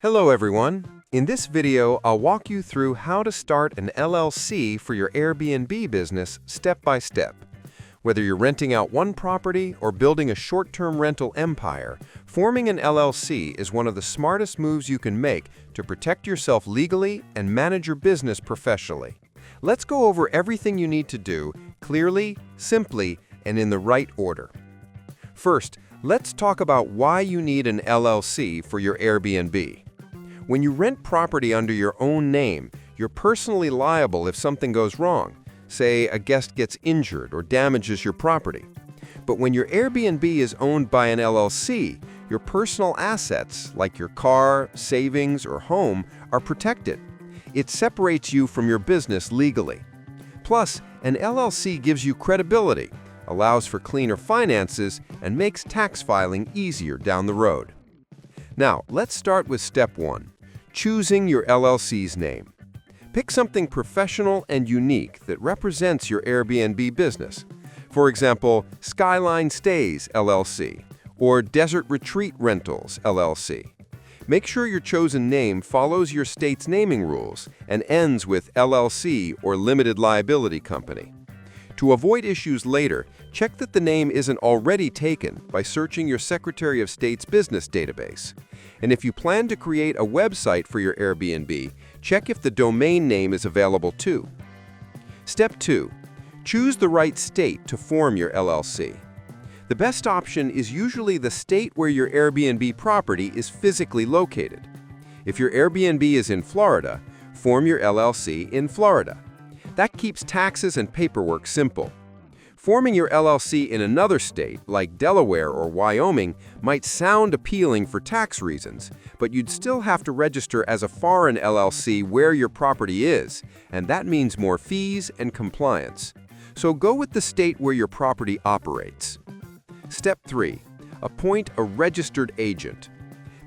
Hello everyone. In this video, I'll walk you through how to start an LLC for your Airbnb business step by step. Whether you're renting out one property or building a short-term rental empire, forming an LLC is one of the smartest moves you can make to protect yourself legally and manage your business professionally. Let's go over everything you need to do clearly, simply, and in the right order. First, let's talk about why you need an LLC for your Airbnb. When you rent property under your own name, you're personally liable if something goes wrong. Say a guest gets injured or damages your property. But when your Airbnb is owned by an LLC, your personal assets, like your car, savings, or home, are protected. It separates you from your business legally. Plus, an LLC gives you credibility, allows for cleaner finances, and makes tax filing easier down the road. Now, let's start with step 1. Choosing your LLC's name. Pick something professional and unique that represents your Airbnb business. For example, Skyline Stays LLC or Desert Retreat Rentals LLC. Make sure your chosen name follows your state's naming rules and ends with LLC or Limited Liability Company. To avoid issues later, check that the name isn't already taken by searching your Secretary of State's business database. And if you plan to create a website for your Airbnb, check if the domain name is available too. Step 2. Choose the right state to form your LLC. The best option is usually the state where your Airbnb property is physically located. If your Airbnb is in Florida, form your LLC in Florida. That keeps taxes and paperwork simple. Forming your LLC in another state, like Delaware or Wyoming, might sound appealing for tax reasons, but you'd still have to register as a foreign LLC where your property is, and that means more fees and compliance. So go with the state where your property operates. Step 3. Appoint a registered agent.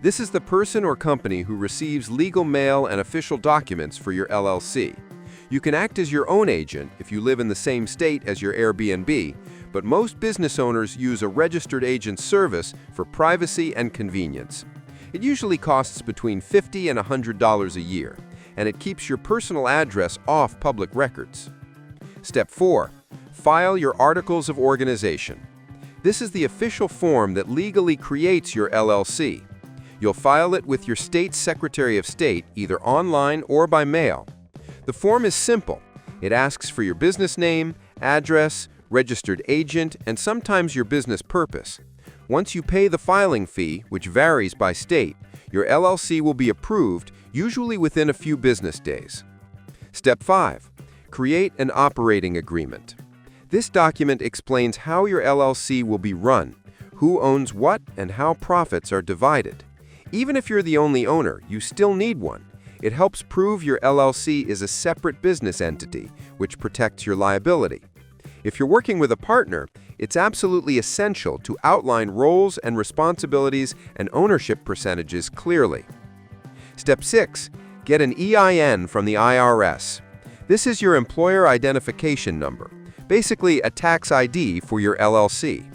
This is the person or company who receives legal mail and official documents for your LLC. You can act as your own agent if you live in the same state as your Airbnb, but most business owners use a registered agent service for privacy and convenience. It usually costs between $50 and $100 a year, and it keeps your personal address off public records. Step 4. File your Articles of Organization. This is the official form that legally creates your LLC. You'll file it with your state's Secretary of State, either online or by mail. The form is simple. It asks for your business name, address, registered agent, and sometimes your business purpose. Once you pay the filing fee, which varies by state, your LLC will be approved, usually within a few business days. Step 5. Create an operating agreement. This document explains how your LLC will be run, who owns what, and how profits are divided. Even if you're the only owner, you still need one. It helps prove your LLC is a separate business entity, which protects your liability. If you're working with a partner, it's absolutely essential to outline roles and responsibilities and ownership percentages clearly. Step 6. Get an EIN from the IRS. This is your employer identification number, basically a tax ID for your LLC.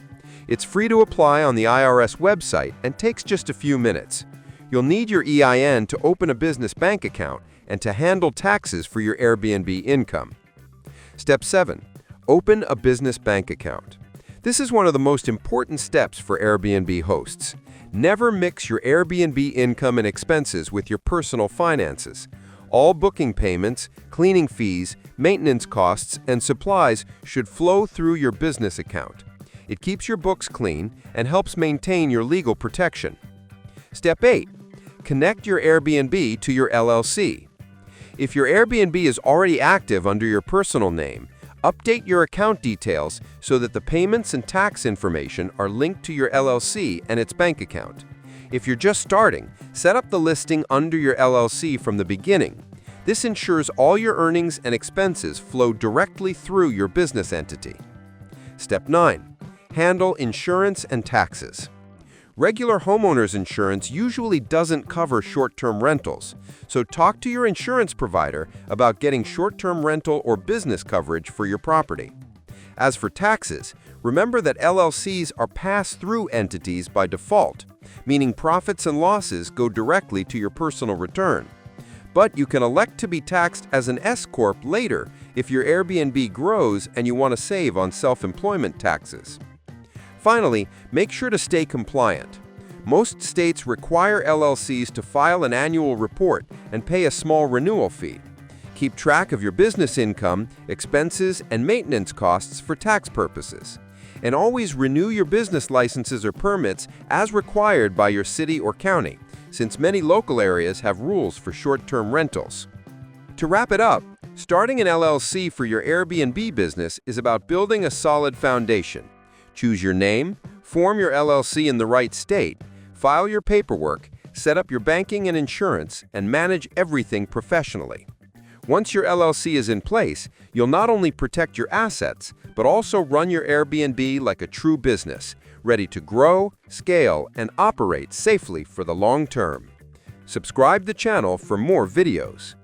It's free to apply on the IRS website and takes just a few minutes. You'll need your EIN to open a business bank account and to handle taxes for your Airbnb income. Step 7. Open a business bank account. This is one of the most important steps for Airbnb hosts. Never mix your Airbnb income and expenses with your personal finances. All booking payments, cleaning fees, maintenance costs, and supplies should flow through your business account. It keeps your books clean and helps maintain your legal protection. Step 8. Connect your Airbnb to your LLC. If your Airbnb is already active under your personal name, update your account details so that the payments and tax information are linked to your LLC and its bank account. If you're just starting, set up the listing under your LLC from the beginning. This ensures all your earnings and expenses flow directly through your business entity. Step 9. Handle insurance and taxes. Regular homeowners insurance usually doesn't cover short-term rentals, so talk to your insurance provider about getting short-term rental or business coverage for your property. As for taxes, remember that LLCs are pass-through entities by default. meaning profits and losses go directly to your personal return. But you can elect to be taxed as an S-corp later if your Airbnb grows and you want to save on self-employment taxes. Finally, make sure to stay compliant. Most states require LLCs to file an annual report and pay a small renewal fee. Keep track of your business income, expenses, and maintenance costs for tax purposes. And always renew your business licenses or permits as required by your city or county, since many local areas have rules for short-term rentals. To wrap it up, starting an LLC for your Airbnb business is about building a solid foundation. Choose your name, form your LLC in the right state, file your paperwork, set up your banking and insurance, and manage everything professionally. Once your LLC is in place, you'll not only protect your assets, but also run your Airbnb like a true business, ready to grow, scale, and operate safely for the long term. Subscribe the channel for more videos.